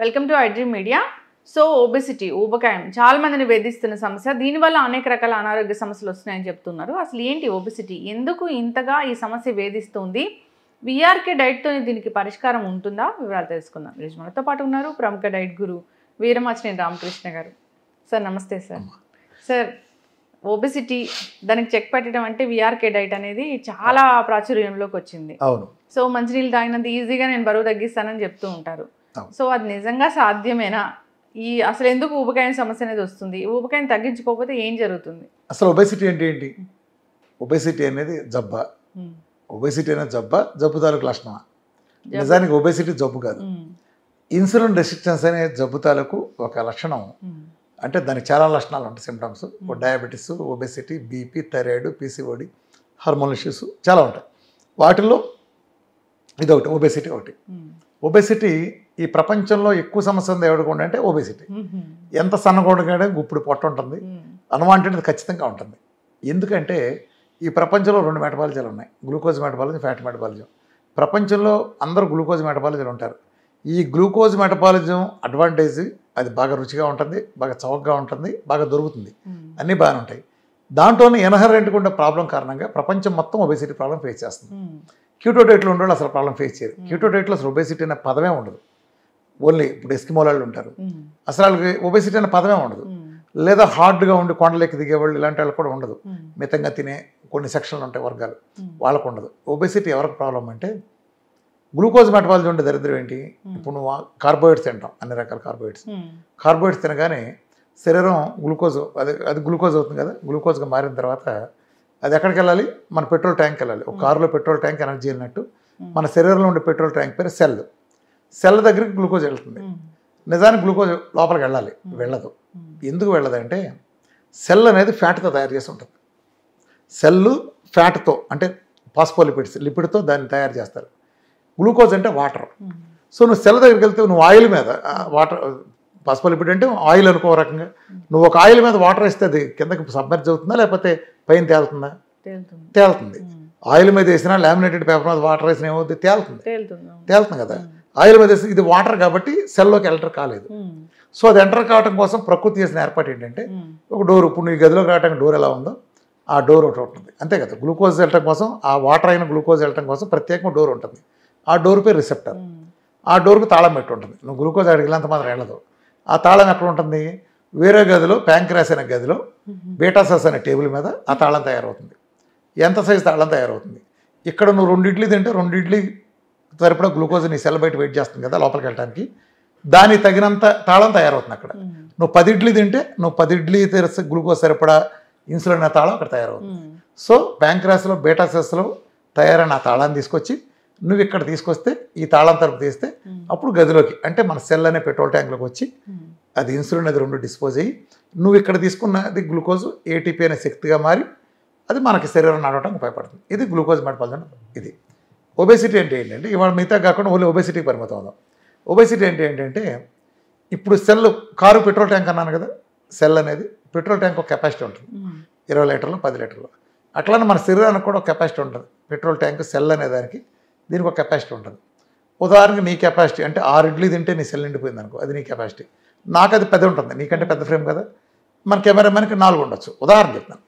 Welcome to iDream media. So obesity ఊబకాయం చాలా మందిని వేధిస్తున్న సమస్య. దీనివల్ల అనేక రకాల అనారోగ్య సమస్యలు వస్తున్నాయని చెప్తున్నారు. అసలు ఏంటి ఒబెసిటీ, ఎందుకు ఇంతగా ఈ సమస్య వేధిస్తుంది, విఆర్కే డైట్తో దీనికి పరిష్కారం ఉంటుందా, వివరాలు తెలుసుకుందాం. ఈరోజు మనతో పాటు ఉన్నారు ప్రముఖ డైట్ గురు వీరమాచినేని రామకృష్ణ గారు. సార్ నమస్తే. సార్ ఒబెసిటీ దానికి చెక్ పెట్టడం అంటే విఆర్కే డైట్ అనేది చాలా ప్రాచుర్యంలోకి వచ్చింది. అవును. సో మంచినీళ్ళు తాగినంత ఈజీగా నేను బరువు తగ్గిస్తానని చెప్తూ ఉంటారు. సో అది నిజంగా సాధ్యమేనా? అసలు ఎందుకు ఊబకాయం సమస్య అనేది వస్తుంది? ఊబకాయం తగ్గించుకోకపోతే ఏం జరుగుతుంది? అసలు ఒబెసిటీ అంటే ఏంటి? ఒబెసిటీ అనేది జబ్బా? ఒబెసిటీ అనేది జబ్బు తాలూకు లక్షణమా? నిజానికి ఒబెసిటీ జబ్బు కాదు. ఇన్సులిన్ రెసిస్టెన్స్ అనే జబ్బు తాలూకు ఒక లక్షణం. అంటే దానికి చాలా లక్షణాలు ఉంటాయి, symptoms. Diabetes, obesity, BP, thyroid, PCOD, hormone issues చాలా ఉంటాయి. వాటిల్లో ఇదొకటి, ఒబెసిటీ ఒకటి. ఒబెసిటీ ఈ ప్రపంచంలో ఎక్కువ సమస్య ఉంది ఎవరికి అంటే ఒబెసిటీ. ఎంత సన్నగొండగానే గుప్పుడు పొట్ట ఉంటుంది, అన్వాంటెడ్ ఖచ్చితంగా ఉంటుంది. ఎందుకంటే ఈ ప్రపంచంలో రెండు మెటబాలజీలు ఉన్నాయి, గ్లూకోజ్ మెటబాలజీ, ఫ్యాట్ మెటబాలజం. ప్రపంచంలో అందరూ గ్లూకోజ్ మెటబాలజీలు ఉంటారు. ఈ గ్లూకోజ్ మెటబాలిజం అడ్వాంటేజ్, అది బాగా రుచిగా ఉంటుంది, బాగా చవకగా ఉంటుంది, బాగా దొరుకుతుంది, అన్నీ బాగానే ఉంటాయి. దాంట్లోనే ఇన్హరెంట్గా ఉండే ప్రాబ్లం కారణంగా ప్రపంచం మొత్తం ఒబెసిటీ ప్రాబ్లం ఫేస్ చేస్తుంది. క్యూటో డైట్లో ఉండే అసలు ప్రాబ్లం ఫేస్ చేయరు. క్యూటో డైట్లో అసలు ఒబెసిటీ అనే పదమే ఉండదు. ఓన్లీ ఇప్పుడు ఎస్కిమోలాళ్ళు ఉంటారు, అసలు వాళ్ళకి ఒబెసిటీ అనే పదమే ఉండదు. లేదా హార్డ్గా ఉండి కొండలెక్కి దిగేవాళ్ళు ఇలాంటి వాళ్ళు కూడా ఉండదు. మితంగా తినే కొన్ని సెక్షన్లు ఉంటాయి, వర్గాలు, వాళ్ళకు ఉండదు. ఒబెసిటీ ఎవరికి ప్రాబ్లం అంటే గ్లూకోజ్ మెటబాలజీ ఉండే దరిద్రం ఏంటి? ఇప్పుడు నువ్వు కార్బోహైడ్రేట్స్ తింటాం, అన్ని రకాల కార్బోహైడ్రేట్స్ తినగానే శరీరం గ్లూకోజ్ అది గ్లూకోజ్ అవుతుంది కదా. గ్లూకోజ్గా మారిన తర్వాత అది ఎక్కడికి వెళ్ళాలి? మన పెట్రోల్ ట్యాంక్కి వెళ్ళాలి. ఒక కారులో పెట్రోల్ ట్యాంక్ ఎనర్జీ వెళ్ళినట్టు మన శరీరంలో ఉండే పెట్రోల్ ట్యాంక్ పేరు సెల్ దగ్గరికి గ్లూకోజ్ వెళ్తుంది. నిజానికి గ్లూకోజ్ లోపలికి వెళ్ళదు. ఎందుకు వెళ్ళదంటే సెల్ అనేది ఫ్యాట్తో తయారు చేసి ఉంటుంది. సెల్లు ఫ్యాట్తో అంటే ఫాస్ఫోలిపిడ్స్, లిపిడ్తో దాన్ని తయారు చేస్తారు. గ్లూకోజ్ అంటే వాటర్. సో నువ్వు సెల్ దగ్గరికి వెళ్తే నువ్వు ఆయిల్ మీద వాటర్, ఫాస్ఫోలిపిడ్ అంటే ఆయిల్ అనుకో రకంగా, నువ్వు ఒక ఆయిల్ మీద వాటర్ వేస్తే అది కిందకి సబ్మెర్జ్ అవుతుందా లేకపోతే పైన తేలుతుందా? తేలుతుంది. ఆయిల్ మీద వేసినా లామినేటెడ్ పేపర్ మీద వాటర్ వేసినా ఏమవుతుంది? తేలుతుంది కదా. ఆయిల్ మీద వేసి ఇది వాటర్ కాబట్టి సెల్లోకి ఎంటర్ కాలేదు. సో అది ఎంటర్ కావడం కోసం ప్రకృతి చేసిన ఏర్పాటు ఏంటంటే ఒక డోర్. ఇప్పుడు నీ గదిలోకి రావడానికి డోర్ ఎలా ఉందో ఆ డోర్ ఒకటి ఉంటుంది, అంతే కదా. గ్లూకోజ్ వెళ్ళటం కోసం, ఆ వాటర్ అయిన గ్లూకోజ్ వెళ్ళటం కోసం ప్రత్యేకంగా డోర్ ఉంటుంది. ఆ డోర్ పేరు రిసెప్టర్. ఆ డోర్కు తాళం పెట్టి ఉంటుంది. నువ్వు గ్లూకోజ్ అడిగినంత మాత్రం వెళ్ళదు. ఆ తాళం ఎక్కడ ఉంటుంది? వేరే గదిలో, ప్యాంక్రాస్ అనే గదిలో బీటాసెల్స్ అనే టేబుల్ మీద ఆ తాళం తయారవుతుంది. ఎంత సైజు తాళం తయారవుతుంది? ఇక్కడ నువ్వు 2 ఇడ్లీ తింటే 2 ఇడ్లీ సరిపడా గ్లూకోజ్ నీ సెల్ బయట వెయిట్ చేస్తుంది కదా లోపలికి వెళ్ళడానికి, దానికి తగినంత తాళం తయారవుతుంది అక్కడ. నువ్వు 10 ఇడ్లీ తింటే 10 ఇడ్లీ తెరిసి గ్లూకోజ్ సరిపడా ఇన్సులిన్ అనే తాళం అక్కడ తయారవుతుంది. సో ప్యాంక్రాస్లో, బీటాసెల్స్లో తయారైన ఆ తాళాన్ని తీసుకొచ్చి నువ్వు ఇక్కడ తీసుకొస్తే, ఈ తాళం తరపు తీస్తే అప్పుడు గదిలోకి, అంటే మన సెల్ అనే పెట్రోల్ ట్యాంక్లోకి వచ్చి అది ఇన్సులిన్ అది 2 డిస్పోజ్ అయ్యి నువ్వు ఇక్కడ తీసుకున్నది గ్లూకోజ్ ఏటీపీ అనే శక్తిగా మారి అది మనకి శరీరం నడవడానికి ఉపయోగపడుతుంది. ఇది గ్లూకోజ్ మెటబాలిజం. ఇది ఒబెసిటీ అంటే ఏంటంటే ఇవాళ మిగతా కాకుండా ఓన్లీ ఒబెసిటీకి పరిమితం అవుదాం. ఒబెసిటీ అంటే ఏంటంటే ఇప్పుడు కారు పెట్రోల్ ట్యాంక్ అన్నాను కదా. సెల్ అనేది పెట్రోల్ ట్యాంక్ ఒక కెపాసిటీ ఉంటుంది, 20 లీటర్లు 10 లీటర్లు. అట్లానే మన శరీరానికి కూడా ఒక కెపాసిటీ ఉంటుంది. పెట్రోల్ ట్యాంక్ సెల్ అనే దానికి దీనికి ఒక కెపాసిటీ ఉంటుంది. ఉదాహరణకి నీ కెపాసిటీ అంటే 6 ఇడ్లీ తింటే నీ సెల్ నిండిపోయింది అనుకో, అది నీ కెపాసిటీ. నాకు అది పెద్ద ఉంటుంది, నీకంటే పెద్ద ఫ్రేమ్ కదా. మన కెమెరామెన్కి 4 ఉండొచ్చు, ఉదాహరణ చెప్తాను.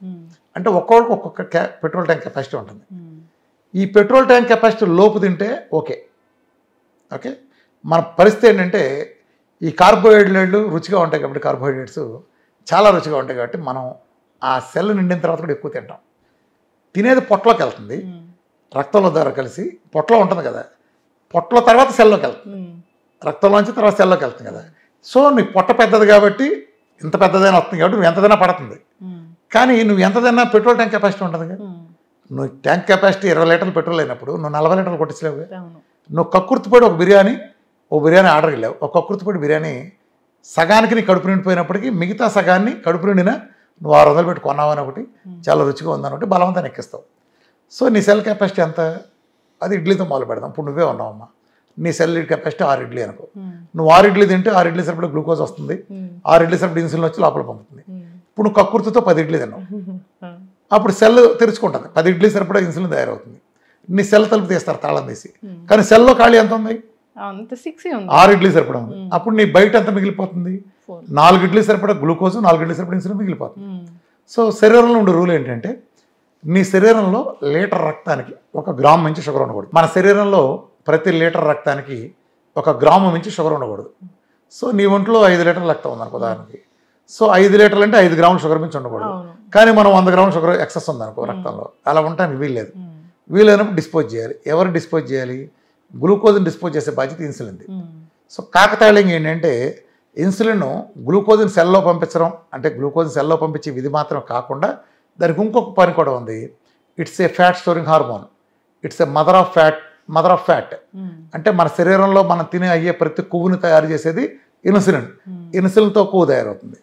అంటే ఒక్కొక్కరికి ఒక్కొక్క పెట్రోల్ ట్యాంక్ కెపాసిటీ ఉంటుంది. ఈ పెట్రోల్ ట్యాంక్ కెపాసిటీ లోపు తింటే ఓకే. మన పరిస్థితి ఏంటంటే ఈ కార్బోహైడ్రేట్లు రుచిగా ఉంటాయి కాబట్టి, కార్బోహైడ్రేట్స్ చాలా రుచిగా ఉంటాయి కాబట్టి మనం ఆ సెల్ నిండిన తర్వాత కూడా ఎక్కువ తింటాం. తినేది పొట్టలోకి వెళ్తుంది, రక్తంలో ద్వారా కలిసి పొట్టలో ఉంటుంది కదా. పొట్టలో తర్వాత సెల్లోకి వెళ్తుంది, రక్తంలోంచి తర్వాత సెల్లోకి వెళ్తుంది కదా. సో నీ పొట్ట పెద్దది కాబట్టి ఇంత పెద్దదైనా వస్తుంది కాబట్టి నువ్వు ఎంతదైనా పడుతుంది. కానీ నువ్వు ఎంతదైనా పెట్రోల్ ట్యాంక్ కెపాసిటీ ఉంటుంది కదా. నువ్వు ట్యాంక్ కెపాసిటీ 20 లీటర్లు పెట్రోల్ అయినప్పుడు నువ్వు 40 లీటర్లు కొట్టించలేవు. నువ్వు కక్కుర్తిపడి ఒక బిర్యానీ ఆర్డర్ వెళ్ళావు. ఒక కక్కుర్తిపడి బిర్యానీ సగానికి నీ కడుపు నిండిపోయినప్పటికీ మిగతా సగాన్ని కడుపు నిండినా నువ్వు 600 పెట్టి కొన్నావు అని ఒకటి, చాలా రుచిగా ఉందని ఒకటి బలవంతాన్ని ఎక్కిస్తావు. సో నీ సెల్ కెపాసిటీ ఎంత? అది ఇడ్లీతో మొదలు పెడదాం. ఇప్పుడు నువ్వే ఉన్నావమ్మా, నీ సెల్ కెపాసిటీ 6 ఇడ్లీ అనుకో. నువ్వు 6 ఇడ్లీ తింటే 6 ఇడ్లీ సరిపడా గ్లూకోజ్ వస్తుంది, 6 ఇడ్లీ సరిపడా ఇన్సులిన్ వచ్చి లోపల పంపుతుంది. ఇప్పుడు నువ్వు కక్కుర్తితో 10 ఇడ్లీ తిన్నావు, అప్పుడు సెల్ తెరుచుకుంటుంది, 10 ఇడ్లీ సరిపడా ఇన్సులిన్ తయారవుతుంది. నీ సెల్ తలుపు తీస్తారు తాళం తీసి, కానీ సెల్లో ఖాళీ ఎంత ఉంది? అంత 6 ఉంది 6 ఇడ్లీ సరిపడా ఉంది. అప్పుడు నీ బయట ఎంత మిగిలిపోతుంది? 4 ఇడ్లీ సరిపడా గ్లూకోజ్, 4 ఇడ్లీ సరిపడా ఇన్సులిన్ మిగిలిపోతుంది. సో శరీరంలో ఉండే రూల్ ఏంటంటే నీ శరీరంలో లీటర్ రక్తానికి 1 గ్రాము మించి షుగర్ ఉండకూడదు. మన శరీరంలో ప్రతి లీటర్ రక్తానికి 1 గ్రాము మించి షుగర్ ఉండకూడదు. సో నీ ఒంట్లో 5 లీటర్ల రక్తం ఉందనుకో ఉదాహరణకి. సో 5 లీటర్లు అంటే 5 గ్రాముల షుగర్ మించి ఉండకూడదు. కానీ మనం 100 గ్రాముల షుగర్ ఎక్సెస్ ఉందనుకో రక్తంలో, అలా ఉండటానికి వీల్లేదు. వీలైనప్పుడు డిస్పోజ్ చేయాలి. ఎవరు డిస్పోజ్ చేయాలి? గ్లూకోజ్ని డిస్పోజ్ చేసే బాధ్యత ఇన్సులిన్ది. సో కాకతాళీయం ఏంటంటే ఇన్సులిన్ గ్లూకోజ్ని సెల్లో పంపించడం, అంటే గ్లూకోజ్ సెల్లో పంపించే విధి మాత్రం కాకుండా దానికి ఇంకొక పని కూడా ఉంది. It's a fat storing hormone. It's a mother of fat. అంటే మన శరీరంలో మనం తినే అయ్యే ప్రతి కొవ్వుని తయారు చేసేది ఇన్సులిన్. ఇన్సులిన్తో కొవ్వు తయారవుతుంది.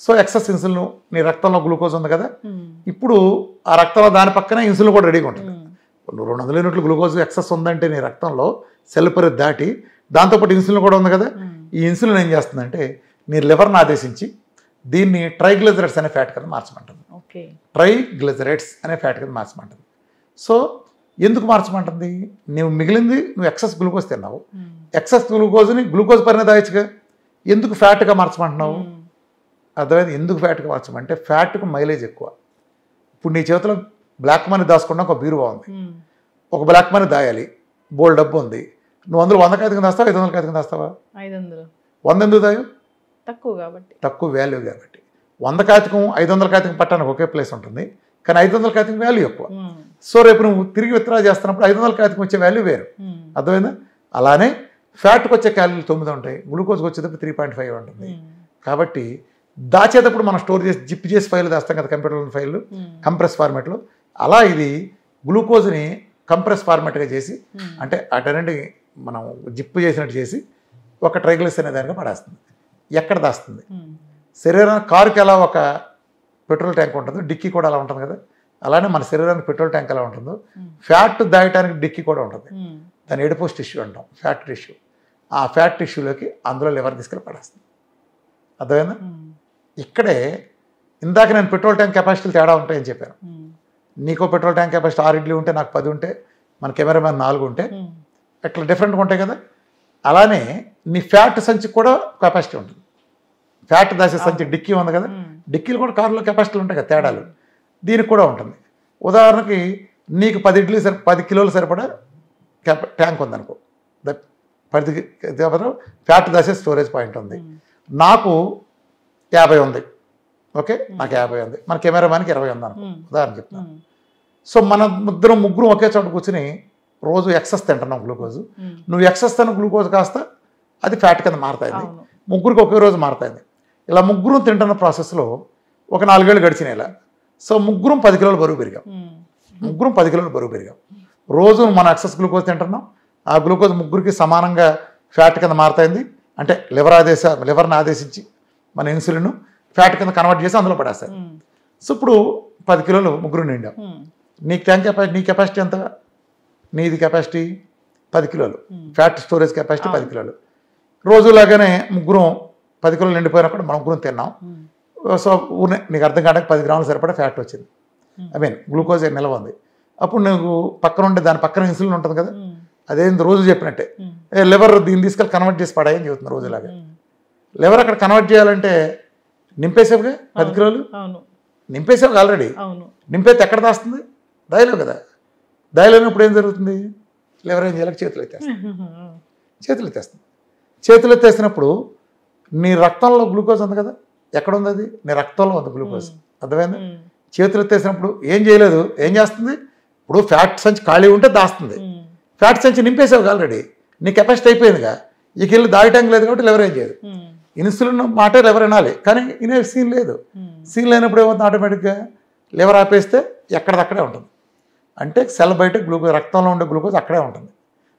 సో ఎక్సెస్ ఇన్సులిన్ నీ రక్తంలో గ్లూకోజ్ ఉంది కదా, ఇప్పుడు ఆ రక్తంలో దాని పక్కన ఇన్సులిన్ కూడా రెడీగా ఉంటుంది. 200 యూనిట్లు గ్లూకోజ్ ఎక్సెస్ ఉందంటే నీ రక్తంలో సెల్ పరిధి దాటి దాంతోపాటు ఇన్సులిన్ కూడా ఉంది కదా. ఈ ఇన్సులిన్ ఏం చేస్తుందంటే నీ లివర్ని ఆదేశించి దీన్ని ట్రైగ్లిజరైడ్స్ అనే ఫ్యాట్ కింద మార్చమంటుంది. ట్రైగ్లిజరైడ్స్ అనే ఫ్యాట్ కింద మార్చమంటుంది. సో ఎందుకు మార్చమంటుంది? నువ్వు ఎక్సెస్ గ్లూకోజ్ తిన్నావు, ఎక్సెస్ గ్లూకోజ్ని గ్లూకోజ్ పరిణతి దాయచ్చుగా, ఎందుకు ఫ్యాట్గా మార్చమంటున్నావు? అర్థమైంది? ఎందుకు ఫ్యాట్గా మార్చమంటే ఫ్యాట్కు మైలేజ్ ఎక్కువ. ఇప్పుడు నీ చేతిలో బ్లాక్ మనీ దాచుకున్నా ఒక బీరువా ఉంది, ఒక బ్లాక్ మనీ దాయాలి, బోల్డ్ డబ్బు ఉంది, నువ్వు అందులో 100 కాగితం దాస్తావా 500 కాగితం దాస్తావా? 100 ఎందుకు దాయు? తక్కువ వాల్యూ కాబట్టి. 100 కాగితం 500 కాగితం పట్టడానికి ఒకే ప్లేస్ ఉంటుంది, కానీ 500 కాగితం వాల్యూ ఎక్కువ. సో రేపు నువ్వు తిరిగి విత్డ్రా చేస్తున్నప్పుడు 500 కాగితం వచ్చే వాల్యూ వేరు. అర్థమైందా? అలానే ఫ్యాట్కి వచ్చే క్యాలరీలు 9 ఉంటాయి, గ్లూకోజ్కి వచ్చేటప్పుడు 3.5 ఉంటుంది. కాబట్టి దాచేటప్పుడు మనం స్టోర్ చేసి జిప్ చేసి ఫైల్ దాస్తాం కదా కంప్యూటర్లో ఫైల్ కంప్రెస్ ఫార్మాట్లో, అలా ఇది గ్లూకోజ్ని కంప్రెస్ ఫార్మాట్గా చేసి, అంటే అటన్నిటి మనం జిప్ చేసినట్టు చేసి ఒక ట్రైగ్లిసరైడ్ అనే దానిగా పడేస్తుంది. ఎక్కడ దాస్తుంది? శరీరానికి కారుకి ఎలా ఒక పెట్రోల్ ట్యాంక్ ఉంటుందో డిక్కీ కూడా అలా ఉంటుంది కదా, అలానే మన శరీరానికి పెట్రోల్ ట్యాంక్ ఎలా ఉంటుందో ఫ్యాట్ దాయటానికి డిక్కీ కూడా ఉంటుంది. దాన్ని ఎడిపోస్ టిష్యూ అంటాం, ఫ్యాట్ టిష్యూ. ఆ ఫ్యాట్ టిష్యూలోకి అందులో లివర్ తీసుకెళ్ళి పడేస్తుంది. అర్థమైందా? ఇక్కడే ఇందాక నేను పెట్రోల్ ట్యాంక్ కెపాసిటీలు తేడా ఉంటాయని చెప్పాను. నీకో పెట్రోల్ ట్యాంక్ కెపాసిటీ 6 ఇడ్లీ ఉంటే నాకు 10 ఉంటే, మన కెమెరామ్యాన్ 4 ఉంటే, ఇట్లా డిఫరెంట్గా ఉంటాయి కదా. అలానే నీ ఫ్యాట్ సంచికి కూడా కెపాసిటీ ఉంటుంది. ఫ్యాట్ దాసే సంచి డిక్కీ ఉంది కదా, డిక్కీలు కూడా కారులో కెపాసిటీలు ఉంటాయి కదా, తేడాలు దీనికి కూడా ఉంటుంది. ఉదాహరణకి నీకు 10 కిలోలు సరిపడా ట్యాంక్ ఉందనుకో, 10 ఫ్యాట్ దాసే స్టోరేజ్ పాయింట్ ఉంది. నాకు 50 ఉంది, ఓకే, నాకు 50 ఉంది, మన కెమెరామ్యాన్కి 20 ఉంది అనుకో, ఉదాహరణ చెప్తాను. సో మన ముగ్గురు ఒకే చోట కూర్చుని రోజు ఎక్సెస్ తింటున్నాం గ్లూకోజ్. నువ్వు ఎక్సెస్ తిన్న గ్లూకోజ్ కాస్త అది ఫ్యాట్ కింద మారుతుంది, ముగ్గురికి ఒకే రోజు మారుతుంది. ఇలా ముగ్గురు తింటున్న ప్రాసెస్లో ఒక 4 ఏళ్ళు గడిచినాయి ఇలా. సో ముగ్గురం 10 కిలోలు బరువు పెరిగాం. రోజు మన ఎక్సెస్ గ్లూకోజ్ తింటున్నాం, ఆ గ్లూకోజ్ ముగ్గురికి సమానంగా ఫ్యాట్ కింద మారుతుంది. అంటే లివర్ని ఆదేశించి మన ఇన్సులిన్ ఫ్యాట్ కింద కన్వర్ట్ చేసి అందులో పడేస్తారు. సో ఇప్పుడు 10 కిలోలు ముగ్గురు నిండాం. నీ కెపాసిటీ ఎంత? నీది కెపాసిటీ 10 కిలోలు, ఫ్యాట్ స్టోరేజ్ కెపాసిటీ 10 కిలోలు. రోజులాగానే ముగ్గురం 10 కిలోలు నిండిపోయినప్పుడు మనం ముగ్గురం తిన్నాం. సో నీకు అర్థం కావడానికి 10 గ్రాములు సరిపడా ఫ్యాట్ వచ్చింది, గ్లూకోజ్ నిల్వ ఉంది. అప్పుడు నువ్వు పక్కన ఉంటే దాని పక్కన ఇన్సులిన్ ఉంటుంది కదా, అదేంది రోజు చెప్పినట్టే లివర్ దీన్ని తీసుకెళ్ళి కన్వర్ట్ చేసి పడాయని చెబుతుంది రోజులాగా. లివర్ అక్కడ కన్వర్ట్ చేయాలంటే నింపేసావుగా 10 కిలోలు, నింపేసావు ఆల్రెడీ. నింపేస్తే ఎక్కడ దాస్తుంది? దాయలేవు కదా. దాయలేనప్పుడు ఏం జరుగుతుంది? లివర్ ఏం చేయాలి? చేతులు ఎత్తేస్తున్నప్పుడు నీ రక్తంలో గ్లూకోజ్ ఉంది కదా, ఎక్కడ ఉంది? అది నీ రక్తంలో ఉంది గ్లూకోజ్. అర్థమైంది? చేతులు ఎత్తేసినప్పుడు ఏం చేయలేదు, ఏం చేస్తుంది? ఇప్పుడు ఫ్యాట్ సంచి ఖాళీ ఉంటే దాస్తుంది, ఫ్యాట్ సంచి నింపేసావు ఆల్రెడీ, నీ కెపాసిటీ అయిపోయిందిగా, ఇక వెళ్ళి దాయటం లేదు కాబట్టి లివర్ ఏం చేయదు. ఇన్సులిన్ మాట లివర్ వినాలి, కానీ ఇనే సీన్ లేదు. సీన్ లేనప్పుడు ఏమవుతుంది? ఆటోమేటిక్గా లివర్ ఆపేస్తే ఎక్కడదక్కడే ఉంటుంది. అంటే సెల్ బయట గ్లూకోజ్, రక్తంలో ఉండే గ్లూకోజ్ అక్కడే ఉంటుంది.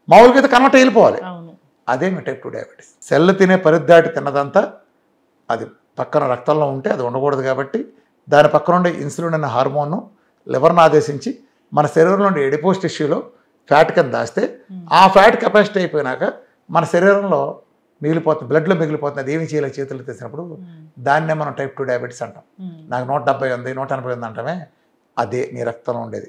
మామూలుగా అయితే కన్వర్ట్ వెళ్ళిపోవాలి. అదేమి టైప్ 2 డయాబెటీస్. సెల్ తినే పరిధి దాటి తిన్నదంతా అది పక్కన రక్తంలో ఉంటే అది ఉండకూడదు కాబట్టి దాని పక్కన ఉండే ఇన్సులిన్ అనే హార్మోన్ను లివర్ను ఆదేశించి మన శరీరంలో ఉండే ఎడిపోస్ టిష్యూలో ఫ్యాట్ కింద దాస్తే ఆ ఫ్యాట్ కెపాసిటీ అయిపోయినాక మన శరీరంలో మిగిలిపోతుంది, బ్లడ్లో మిగిలిపోతుంది. అది ఏమి చేయలేక చేతులు తెచ్చినప్పుడు దాన్నే మనం టైప్ 2 డయాబెటీస్ అంటాం. నాకు 170 ఉంది 180 ఉంది అంటామే, అదే నీ రక్తంలో ఉండేది.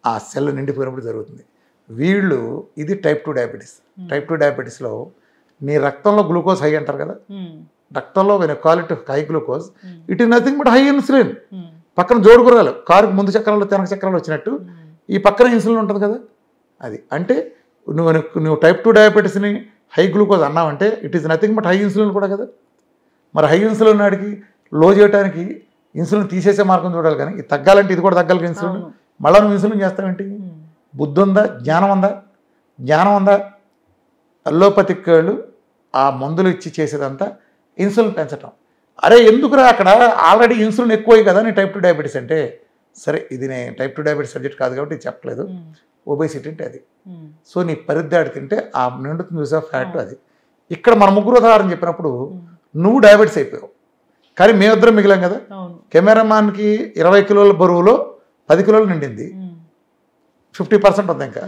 ఆ సెల్ నిండిపోయినప్పుడు జరుగుతుంది. వీళ్ళు ఇది టైప్ 2 డయాబెటీస్. టైప్ 2 డయాబెటీస్లో నీ రక్తంలో గ్లూకోజ్ హై అంటారు కదా, రక్తంలో when call it high glucose, it is nothing but high insulin. పక్కన జోడుగురాలు కారుకు ముందు చక్రాలు వెనక చక్రాలు వచ్చినట్టు ఈ పక్కన ఇన్సులిన్ ఉంటుంది కదా. అది అంటే నువ్వు టైప్ 2 డయాబెటీస్ని హై గ్లూకోజ్ అన్నావంటే it is nothing but high insulin కూడా కదా. మరి హై ఇన్సులిన్ నాడికి లో చేయడానికి ఇన్సులిన్ తీసేసే మార్గం చూడాలి, కానీ ఇది తగ్గాలంటే ఇది కూడా తగ్గాలి ఇన్సులిన్. మళ్ళీ నువ్వు ఇన్సులిన్ చేస్తావేంటి? బుద్ధి ఉందా? జ్ఞానం ఉందా? జ్ఞానం ఉందా? అల్లోపతిక్ వాళ్ళు ఆ మందులు ఇచ్చి చేసేదంతా ఇన్సులిన్ పెంచటం. అరే ఎందుకురా, అక్కడ ఆల్రెడీ ఇన్సులిన్ ఎక్కువ కదా నీ టైప్ 2 డయాబెటీస్ అంటే. సరే ఇది నేను టైప్ 2 డయాబెటీస్ సబ్జెక్ట్ కాదు కాబట్టి ఇది చెప్పలేదు. ఒబేసిటీ అంటే అది. సో నీ పరిద్దాడి తింటే ఆ నిండుతుంది చూసా ఫ్యాట్ అది. ఇక్కడ మన ముగ్గురు ఉదాహరణ చెప్పినప్పుడు నువ్వు డయాబెటీస్ అయిపోయావు, కానీ మేమిద్దరం మిగిలాం కదా. కెమెరామాన్కి 20 కిలోల బరువులో 10 కిలోలు నిండింది, 50% ఉంది. ఇంకా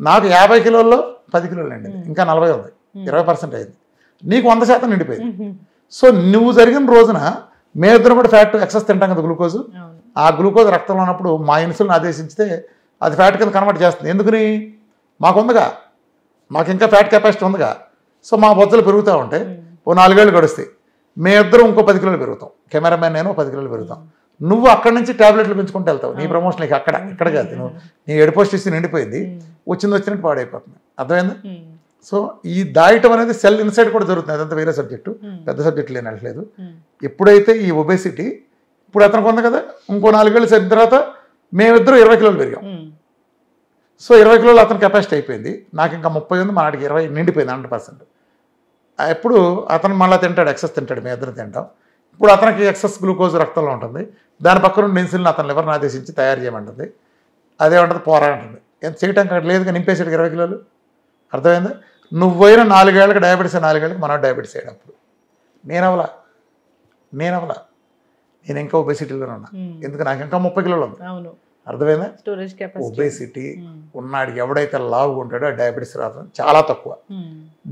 నాకు 50 కిలోల్లో 10 కిలోలు నిండింది, ఇంకా 40 ఉంది, 20% అయింది. నీకు 100% నిండిపోయింది. సో నువ్వు జరిగిన రోజున మేమిద్దరం కూడా ఫ్యాట్ ఎక్సెస్ తింటాం కదా గ్లూకోజ్. ఆ గ్లూకోజ్ రక్తంలో ఉన్నప్పుడు మా ఇన్సులిన్ ఆదేశించితే అది ఫ్యాట్ కింద కన్వర్ట్ చేస్తుంది. ఎందుకని? మాకు ఉందిగా, మాకు ఇంకా ఫ్యాట్ కెపాసిటీ ఉందిగా. సో మా బొజ్జలు పెరుగుతూ ఉంటాయి. ఓ 4 ఏళ్ళు గడుస్తాయి, మేమిద్దరం ఇంకో 10 కిలోలు పెరుగుతాం. కెమెరామెన్ నేను 10 కిలోలు పెరుగుతాం. నువ్వు అక్కడి నుంచి టాబ్లెట్లు పెంచుకుంటూ వెళ్తావు. నీ ప్రమోషన్ ఇక్కడ కాదు, నువ్వు నీ ఎడిపోస్టిస్ నిండిపోయింది, వచ్చినట్టు పాడైపోతుంది. అర్థమైందా? సో ఈ దాయటం అనేది సెల్ ఇన్సైడ్ కూడా జరుగుతుంది. అదంతా వేరే సబ్జెక్టు, పెద్ద సబ్జెక్టు లేనట్లేదు. ఎప్పుడైతే ఈ ఒబేసిటీ ఇప్పుడు అతనికి ఉంది కదా, ఇంకో 4 ఏళ్ళు సరిన తర్వాత మేమిద్దరం 20 కిలోలు పెరిగాం. సో 20 కిలోలు అతని కెపాసిటీ అయిపోయింది, నాకు ఇంకా 30 ఉంది, మా నాటికి 20 నిండిపోయింది 100%. ఎప్పుడు అతను మళ్ళీ తింటాడు, ఎక్సెస్ తింటాడు, మేము ఇద్దరు తింటాం. ఇప్పుడు అతనికి ఎక్సెస్ గ్లూకోజ్ రక్తంలో ఉంటుంది, దాని పక్కన ఉన్న ఇన్సులిన్ అతను లివర్ని ఆదేశించి తయారు చేయమంటుంది. అదే ఉంటుంది పోరా అంటుంది. ఎంత చేయటానికి అక్కడ లేదుగా, నింపేసాడు 20 కిలోలు. అర్థమైందా? నువ్వైనా 4 ఏళ్ళకి డయాబెటీస్, 4 ఏళ్ళకి మనోడు డయాబెటీస్ అయ్యాడు. అప్పుడు నేనవలా నేను ఇంకా ఒబేసిటీలోనే ఉన్నా, ఎందుకు నాకు ఇంకా 30 కిలోలు ఉంది. అర్థమైందా? ఒబేసిటీ ఉన్నాడు ఎవడైతే లావుగా ఉంటాడో ఆ డయాబెటీస్ రావడం చాలా తక్కువ.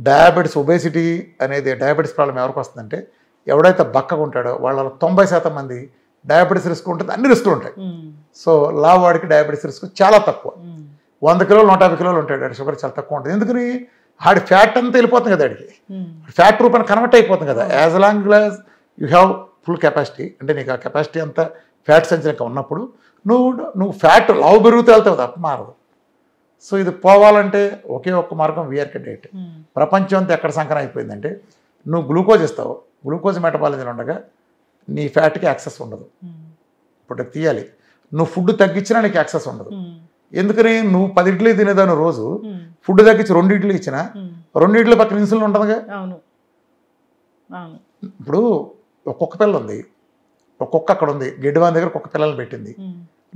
డయాబెటీస్ ఒబేసిటీ అనేది డయాబెటీస్ ప్రాబ్లం ఎవరికి వస్తుందంటే ఎవడైతే బక్కగా ఉంటాడో వాళ్ళ 90% మంది డయాబెటీస్ రిస్క్ ఉంటుంది, అన్ని రిస్కులు ఉంటాయి. సో లావు వాడికి డయాబెటీస్ రిస్క్ చాలా తక్కువ. 100 కిలోలు 150 కిలోలు ఉంటాడు, ఆడి షుగర్ చాలా తక్కువ ఉంటుంది. ఎందుకని? ఆడి ఫ్యాట్ అంతా వెళ్ళిపోతుంది కదా, ఆడికి ఫ్యాట్ రూపాన్ని కన్వర్ట్ అయిపోతుంది కదా. As long as you have full capacity, అంటే నీకు ఆ కెపాసిటీ అంతా ఫ్యాట్ సంచలనంగా ఉన్నప్పుడు నువ్వు ఫ్యాట్ లావు పెరుగుతూ వెళ్తావు తప్ప మారదు. సో ఇది పోవాలంటే ఒకే ఒక్క మార్గం వీఆర్కే డైట్. ప్రపంచం అంతా ఎక్కడ సంకరం అయిపోయిందంటే నువ్వు గ్లూకోజ్ ఇస్తావు, గ్లూకోజ్ మెటబాలిజం ఉండగా నీ ఫ్యాట్కి యాక్సెస్ ఉండదు. ఇప్పుడు తీయాలి, నువ్వు ఫుడ్ తగ్గించినా నీకు యాక్సెస్ ఉండదు. ఎందుకని? నువ్వు 10 ఇడ్లీ తినేదాన్ని రోజు ఫుడ్ తగ్గించి 2 ఇడ్లీ ఇచ్చినా 2 ఇడ్లీ పక్కన ఇన్సులిన్ ఉంటుందిగా. ఇప్పుడు ఒక్కొక్క పిల్ల ఉంది, ఒక్కొక్క అక్కడ ఉంది, గెడ్డివాన్ దగ్గర ఒక్కొక్క పిల్లలు పెట్టింది.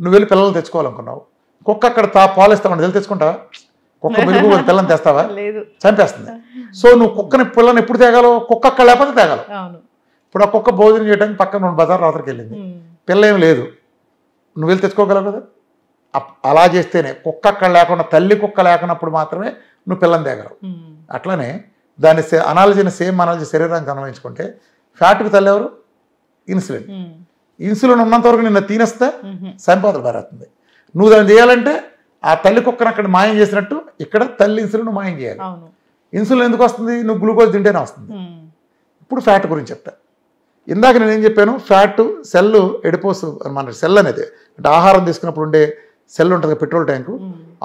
నువ్వు వెళ్ళి పిల్లలు తెచ్చుకోవాలనుకున్నావు, కుక్క అక్కడ పాలేస్తావు, వెళ్ళి తెచ్చుకుంటావా? కుక్క మెరుగు పిల్లని తెస్తావా? చంపేస్తుంది. సో నువ్వు పిల్లని ఎప్పుడు తేగాలో? కుక్క అక్కడ లేకపోతే తేగాలి. ఇప్పుడు ఆ కుక్క భోజనం చేయడానికి పక్కన 2 బజార్ రాత్రికి వెళ్ళింది, పిల్ల ఏం లేదు, నువ్వు వెళ్ళి తెచ్చుకోగలవు కదా. అలా చేస్తేనే కుక్క అక్కడ లేకుండా, తల్లి కుక్క లేకున్నప్పుడు మాత్రమే నువ్వు పిల్లని తేగలవు. అట్లనే దాన్ని అనాలజీని సేమ్ అనాలజీ శరీరానికి అన్వయించుకుంటే ఫ్యాట్కి తల్లి ఎవరు? ఇన్సులిన్. ఇన్సులిన్ ఉన్నంత వరకు నిన్న తినేస్తే సంపాదన పారేస్తుంది. నువ్వు దాన్ని చేయాలంటే ఆ తల్లి కుక్కను అక్కడ మాయం చేసినట్టు ఇక్కడ తల్లి ఇన్సులిన్ మాయం చేయాలి. ఇన్సులిన్ ఎందుకు వస్తుంది? నువ్వు గ్లూకోజ్ తింటేనే వస్తుంది. ఇప్పుడు ఫ్యాట్ గురించి చెప్తా. ఇందాక నేనేం చెప్పాను, ఫ్యాట్ సెల్ ఎడిపోస్ మన సెల్ అనేది అంటే ఆహారం తీసుకున్నప్పుడు ఉండే సెల్ ఉంటుంది, పెట్రోల్ ట్యాంకు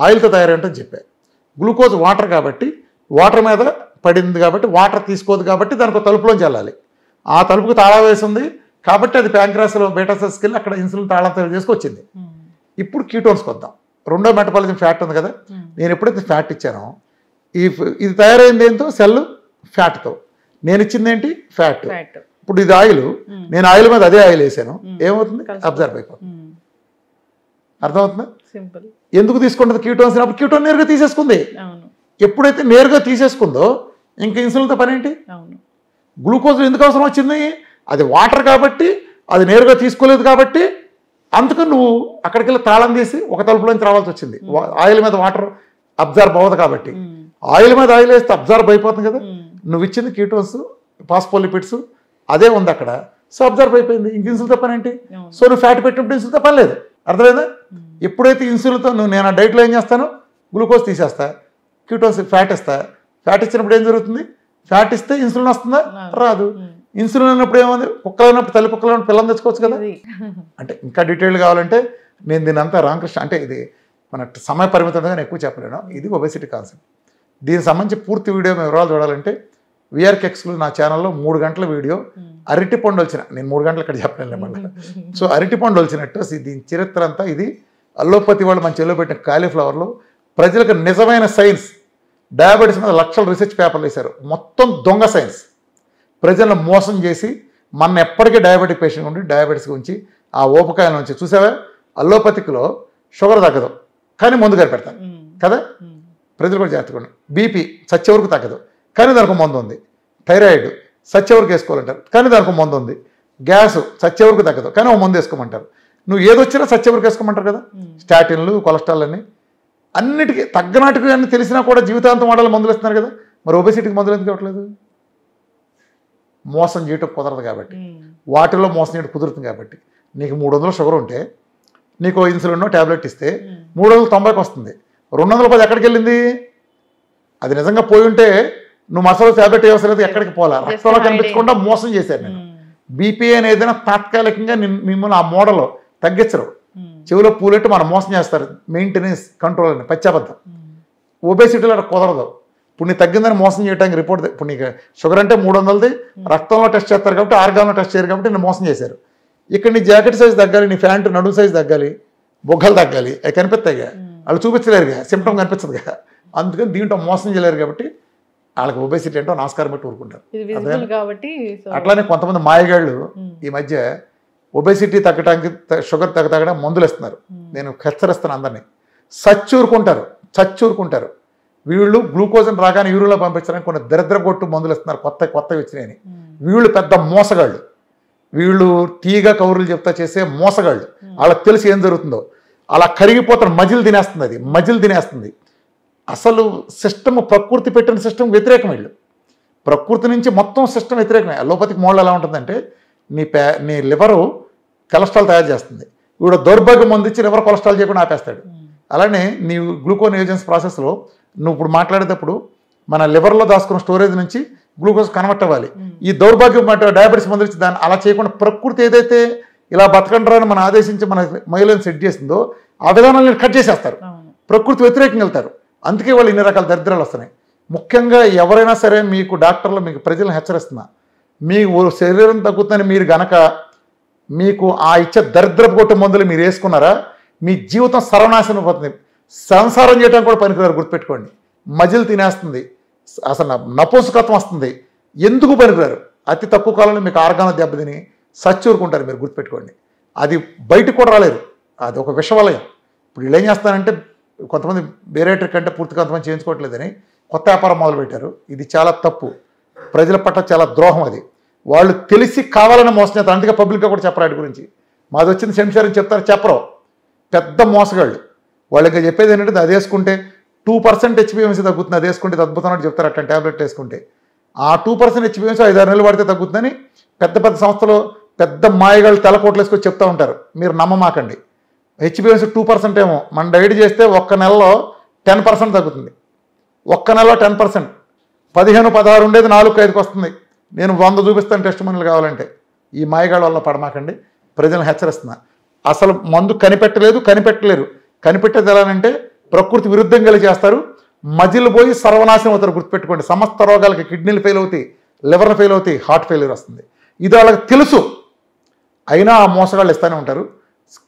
ఆయిల్తో తయారై ఉంటుందని చెప్పాను. గ్లూకోజ్ వాటర్ కాబట్టి వాటర్ మీద పడింది కాబట్టి వాటర్ తీసుకోదు కాబట్టి దానికి తలుపులోంచి వెళ్ళాలి. ఆ తలుపుకు తాళం వేసింది కాబట్టి అది ప్యాంక్రాస్లో బీటా సెల్స్కి వెళ్ళి అక్కడ ఇన్సులిన్ తాళం తయారు చేసుకొచ్చింది. ఇప్పుడు కీటోన్స్కి వద్దాం. రెండో మెటబాలిజం ఫ్యాట్ ఉంది కదా, నేను ఎప్పుడైతే ఫ్యాట్ ఇచ్చానో ఇది తయారైంది ఏంటో సెల్ ఫ్యాట్తో, నేను ఇచ్చింది ఏంటి? ఫ్యాట్. ఇప్పుడు ఇది ఆయిల్, నేను ఆయిల్ మీద అదే ఆయిల్ వేసాను, ఏమవుతుంది? అబ్జర్వ్ అయిపోతుంది. అర్థమవుతుందా? ఎందుకు తీసుకుంటుంది కీటోన్స్? అప్పుడు కీటోన్ నేరుగా తీసేసుకుంది. ఎప్పుడైతే నేరుగా తీసేసుకుందో ఇంకా ఇన్సులిన్తో పని ఏంటి? గ్లూకోజ్ ఎందుకు అవసరం వచ్చింది? అది వాటర్ కాబట్టి, అది నేరుగా తీసుకోలేదు కాబట్టి, అందుకని నువ్వు అక్కడికి వెళ్ళి తాళం తీసి ఒక తలుపులోంచి రావాల్సి వచ్చింది. ఆయిల్ మీద వాటర్ అబ్జర్వ్ అవ్వదు కాబట్టి, ఆయిల్ మీద ఆయిల్ వేస్తే అబ్జర్వ్ అయిపోతుంది కదా. నువ్వు ఇచ్చింది కీటోన్స్, ఫాస్ఫోలిపిడ్స్ అదే ఉంది అక్కడ. సో అబ్జర్వ్ అయిపోయింది, ఇంక ఇన్సులిన్తో పని ఏంటి? సో నువ్వు ఫ్యాట్ పెట్టినప్పుడు ఇన్సులిన్తో పని లేదు. అర్థమైందా? ఎప్పుడైతే ఇన్సులిన్తో నేను ఆ డైట్లో ఏం చేస్తాను, గ్లూకోజ్ తీసేస్తా, కీటోస్ ఫ్యాట్ ఇస్తా. ఫ్యాట్ ఇచ్చినప్పుడు ఏం జరుగుతుంది? ఫ్యాట్ ఇస్తే ఇన్సులిన్ వస్తుందా? రాదు. ఇన్సులిన్ ఉన్నప్పుడు ఏముంది? కుక్కలు ఉన్నప్పుడు తల్లి కుక్కలు ఉన్నప్పుడు పిల్లలు తెచ్చుకోవచ్చు కదా. అంటే ఇంకా డీటెయిల్ కావాలంటే నేను దీని అంతా రామకృష్ణ, అంటే ఇది మన సమయ పరిమితంగా నేను ఎక్కువ చెప్పలేను. ఇది ఒబేసిటీ కాన్సెప్ట్. దీనికి సంబంధించి పూర్తి వీడియో మేము వివరాలు చూడాలంటే విఆర్కే ఎక్స్క్లూజివ్ నా ఛానల్లో 3 గంటల వీడియో. అరటిపండు వచ్చిన, నేను 3 గంటలు ఇక్కడ చెప్పలేను మళ్ళీ. సో అరటిపండు వచ్చినట్టు దీని చరిత్ర అంతా ఇది. అల్లోపతి వాళ్ళు మన చెల్లో పెట్టిన కాలీఫ్లవర్లో ప్రజలకు నిజమైన సైన్స్, డయాబెటీస్ మీద లక్షల రీసెర్చ్ పేపర్లు వేశారు. మొత్తం దొంగ సైన్స్, ప్రజలను మోసం చేసి మన ఎప్పటికీ డయాబెటిక్ పేషెంట్ ఉండి డయాబెటీస్ గురించి ఆ ఊపకాయల నుంచి చూసావా. అల్లోపతిక్లో షుగర్ తగ్గదు కానీ మందు కనిపెడతారు కదా, ప్రజలు కూడా జాగ్రత్తగా. బీపీ చచ్చే వరకు తగ్గదు కానీ దానికి మందు ఉంది. థైరాయిడ్ చచ్చే వరకు వేసుకోవాలంటారు కానీ దానికి మందు ఉంది. గ్యాస్ చచ్చే వరకు తగ్గదు కానీ ఒక మందు వేసుకోమంటారు. నువ్వు ఏదొచ్చినా చచ్చే వరకు వేసుకోమంటారు కదా. స్టాటిన్లు, కొలెస్ట్రాల్ అని అన్నిటికీ తగ్గనాటికి అన్ని తెలిసినా కూడా జీవితాంతం వాడాలి మందులు ఇస్తున్నారు కదా. మరి ఒబేసిటీకి మందులు ఎందుకు ఇవ్వట్లేదు? మోసం చేయటం కుదరదు కాబట్టి, వాటిల్లో మోసం చేయడం కుదురుతుంది కాబట్టి. నీకు 300 షుగర్ ఉంటే నీకు ఇన్సులిన్ ట్యాబ్లెట్ ఇస్తే 390కి వస్తుంది. 210 ఎక్కడికి వెళ్ళింది? అది నిజంగా పోయి ఉంటే నువ్వు మసాలా ట్యాబ్లెట్ వేయవలసిన ఎక్కడికి పోలా, రక్తంలో కనిపించకుండా మోసం చేశారు. నేను బీపీ అని ఏదైనా తాత్కాలికంగా మిమ్మల్ని ఆ మోడల్లో తగ్గించరు, చెవిలో పూలెట్టు మనం మోసం చేస్తారు. మెయింటెనెన్స్, కంట్రోల్ అని పచ్చాబద్ధం. ఒబేసిటీలో అక్కడ కుదరదు. ఇప్పుడు నీ తగ్గిందని మోసం చేయడానికి రిపోర్ట్, ఇప్పుడు నీకు షుగర్ అంటే 300ది రక్తంలో టెస్ట్ చేస్తారు కాబట్టి, ఆర్గాన్లో టెస్ట్ చేయరు కాబట్టి నేను మోసం చేశారు. ఇక్కడ నీ జాకెట్ సైజ్ తగ్గాలి, నీ ప్యాంటు నడుము సైజ్ తగ్గాలి, బొగ్గలు తగ్గాలి, అవి కనిపిస్తాయిగా, వాళ్ళు చూపించలేరుగా, సిమ్టమ్ కనిపించదుగా. అందుకని దీంట్లో మోసం చేయలేరు కాబట్టి వాళ్ళకి ఒబేసిటీ అంటే నమస్కారం పెట్టి ఊరుకుంటారు. అట్లానే కొంతమంది మాయగాళ్ళు ఈ మధ్య ఒబేసిటీ తగ్గడానికి, షుగర్ తగ్గడానికి మందులు ఇస్తున్నారు. నేను హెచ్చరిస్తాను అందరినీ, చచ్చూరుకుంటారు. వీళ్ళు గ్లూకోజ్ని రాగానే యూరిన్లో పంపించడానికి కొన్ని దరిద్ర కొట్టు మందులు ఇస్తున్నారు, కొత్తవి వచ్చినాయని. వీళ్ళు పెద్ద మోసగాళ్ళు, వీళ్ళు తీగ కౌరులు చెప్తా చేసే మోసగాళ్ళు. వాళ్ళకి తెలిసి ఏం జరుగుతుందో. అలా కరిగిపోతారు, మజిల్ తినేస్తుంది. అసలు సిస్టమ్, ప్రకృతి పెట్టిన సిస్టమ్ వ్యతిరేకం. వీళ్ళు ప్రకృతి నుంచి మొత్తం సిస్టమ్ వ్యతిరేకమే. అలోపతిక్ మోడల్ ఎలా ఉంటుందంటే నీ లివరు కొలెస్ట్రాల్ తయారు చేస్తుంది, వీడు దౌర్భాగ్యం మందు ఇచ్చి లివర్ కొలెస్ట్రాల్ చేయకుండా ఆపేస్తాడు. అలానే నీ గ్లూకోనేజెన్స్ ప్రాసెస్లో నువ్వు ఇప్పుడు మాట్లాడేటప్పుడు మన లివర్లో దాచుకున్న స్టోరేజ్ నుంచి గ్లూకోజ్ కన్వర్ట్ అవ్వాలి. ఈ దౌర్భాగ్యం డయాబెటీస్ మందులు ఇచ్చి దాన్ని అలా చేయకుండా ప్రకృతి ఏదైతే ఇలా బతకంటారని మనం ఆదేశించి మన మహిళలను సెట్ చేసిందో ఆ విధానాలను కట్ చేసేస్తారు, ప్రకృతి వ్యతిరేకంగా వెళ్తారు. అందుకే వాళ్ళు ఇన్ని రకాల దరిద్రాలు వస్తున్నాయి. ముఖ్యంగా ఎవరైనా సరే మీకు డాక్టర్లు మీకు ప్రజలను హెచ్చరిస్తున్నా, మీ శరీరం తగ్గుతుందని మీరు గనక మీకు ఆ ఇచ్చే దరిద్రపు కొట్టు మందులు మీరు వేసుకున్నారా, మీ జీవితం సర్వనాశనం పోతుంది. సంసారం చేయడానికి కూడా పనికిరారు, గుర్తుపెట్టుకోండి. మజిల్ తినేస్తుంది, అసలు నపుంసకత్వం వస్తుంది, ఎందుకు పనికిరారు. అతి తక్కువ కాలంలో మీకు ఆర్గాన్ దెబ్బతిని సచ్చూరుకుంటారు, మీరు గుర్తుపెట్టుకోండి. అది బయటకు కూడా రాలేరు, అది ఒక విషవలయం. ఇప్పుడు వీళ్ళు ఏం చేస్తారంటే కొంతమంది బేరేటర్ కంటే పూర్తిగా కొంతమంది చేయించుకోవట్లేదని కొత్త వ్యాపారం మొదలుపెట్టారు. ఇది చాలా తప్పు, ప్రజల పట్ల చాలా ద్రోహం. అది వాళ్ళు తెలిసి కావాలని మోసం చేస్తారు. అందుకే పబ్లిక్గా కూడా చెప్పరు వాటి గురించి. మాది వచ్చింది సెమిషారని చెప్తారు, చెప్పరు. పెద్ద మోసగాళ్ళు. వాళ్ళకి చెప్పేది ఏంటంటే అది వేసుకుంటే 2% హెచ్బిఎంసీ తగ్గుతుంది, అది వేసుకుంటే అద్భుతమని చెప్తారు. అట్లా ట్యాబ్లెట్ వేసుకుంటే ఆ 2% హెచ్బిఎంసీ 5-6 నెలలు పడితే తగ్గుతుందని పెద్ద పెద్ద సంస్థలు పెద్ద మాయగాళ్ళు తెల్లకోట్లు వేసుకొని చెప్తూ ఉంటారు. మీరు నమ్మమాకండి. హెచ్బిఎంసీ 2% ఏమో, మన డైట్ చేస్తే ఒక్క నెలలో 10% తగ్గుతుంది. ఒక్క నెలలో 10%, 15-16 ఉండేది 4-5కి వస్తుంది. నేను 100 చూపిస్తాను టెస్ట్ మనీలు కావాలంటే. ఈ మాయగాళ్ళ వల్ల పడమాకండి, ప్రజలను హెచ్చరిస్తున్నా. అసలు మందు కనిపెట్టలేరు. కనిపెట్టేది ఎలానంటే ప్రకృతి విరుద్ధంగా చేస్తారు, మజిల్ పోయి సర్వనాశనం అవుతారు. గుర్తుపెట్టుకోండి, సమస్త రోగాలకి కిడ్నీలు ఫెయిల్ అవుతాయి, లివర్లు ఫెయిల్ అవుతాయి, హార్ట్ ఫెయిల్యూర్ వస్తుంది. ఇది వాళ్ళకి తెలుసు, అయినా ఆ మోసగాళ్ళు ఇస్తూనే ఉంటారు.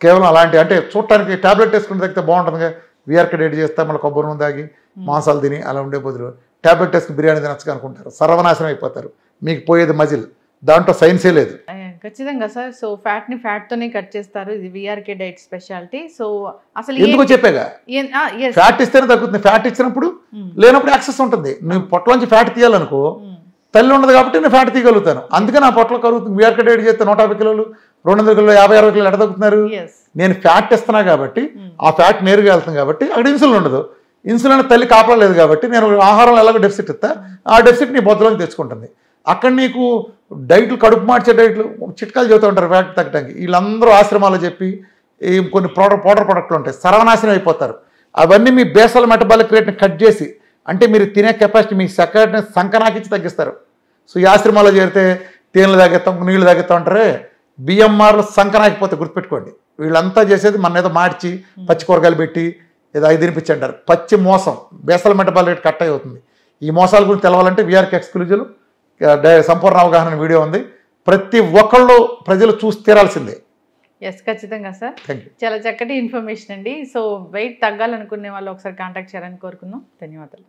కేవలం అలాంటి అంటే చూడటానికి ట్యాబ్లెట్ వేసుకుని తగ్గితే బాగుంటుందిగా, వీఆర్కే డేట్ చేస్తే మళ్ళీ కొబ్బరి నూనె తాగి మాంసాలు తిని అలా ఉండే బదులు ట్యాబ్లెట్ వేసుకుని బిర్యానీ తినచ్చుగా అనుకుంటారు. సర్వనాశనం అయిపోతారు. మీకు పోయేది మజిల్, దాంట్లో సైన్సే లేదు. ఖచ్చితంగా సార్. సో ఫ్యాట్ తోనే కట్ చేస్తారు, ఇది విఆర్కే డైట్ స్పెషాలిటీ. సో అసలు ఎందుకో చెప్పేగా, ఫ్యాట్ ఇస్తేనే తగ్గుతుంది. ఫ్యాట్ ఇచ్చినప్పుడు లేనప్పుడు యాక్సెస్ ఉంటుంది. నువ్వు పొట్టలోంచి ఫ్యాట్ తీయాలనుకో, తల్లి ఉండదు కాబట్టి నేను ఫ్యాట్ తీయగలుగుతాను. అందుకే నా పొట్టలో కరుగుతుంది. విఆర్కే డైట్ చేస్తే 150 కిలోలు 200 కిలోలు 50-60 కిలోలు ఎడ తగ్గుతున్నారు. నేను ఫ్యాట్ ఇస్తున్నా కాబట్టి ఆ ఫ్యాట్ నేరుగా వెళ్తాను కాబట్టి అక్కడ ఇన్సులిన్ ఉండదు. ఇన్సులిన్ తల్లి కాపాడలేదు కాబట్టి నేను ఆహారంలో ఎలాగో డెఫిసిట్ ఇస్తా, ఆ డెఫిసిట్ నీ బొద్దలోకి తెచ్చుకుంటుంది. అక్కడ నీకు డైట్లు, కడుపు మార్చే డైట్లు చిట్కాలు చెబుతూ ఉంటారు ఫ్యాట్ తగ్గడానికి. వీళ్ళందరూ ఆశ్రమాలు చెప్పి కొన్ని పౌడర్ ప్రొడక్ట్లు ఉంటాయి, సర్వనాశనం అయిపోతారు. అవన్నీ మీ బేసల్ మెటబాలిక్ రేట్ని కట్ చేసి, అంటే మీరు తినే కెపాసిటీ మీ సెక్రటరీని సంకనాకించి తగ్గిస్తారు. సో ఈ ఆశ్రమాల్లో చేరితే తేనెలు తాగేస్తాం, నీళ్లు తాగేస్తాం అంటారే, బిఎంఆర్లు సంకనాకిపోతే గుర్తుపెట్టుకోండి. వీళ్ళంతా చేసేది మన ఏదో మార్చి పచ్చి కూరగాయలు పెట్టి ఏదో 5 తినిపించి అంటారు. పచ్చి మోసం. బేసల్ మెటబాలిక్ రేట్ కట్ అవుతుంది. ఈ మోసాల గురించి తెలవాలంటే వీఆర్కి ఎక్స్క్లూజివ్ సంపూర్ణ అవగాహన వీడియో ఉంది. ప్రతి ఒక్కళ్ళు ప్రజలు చూసి తీరాల్సిందే. ఎస్, ఖచ్చితంగా సార్. Thank you. చాలా చక్కటి ఇన్ఫర్మేషన్ అండి. సో వెయిట్ తగ్గాలనుకునే వాళ్ళు ఒకసారి కాంటాక్ట్ చేయాలని కోరుకుందాం. ధన్యవాదాలు.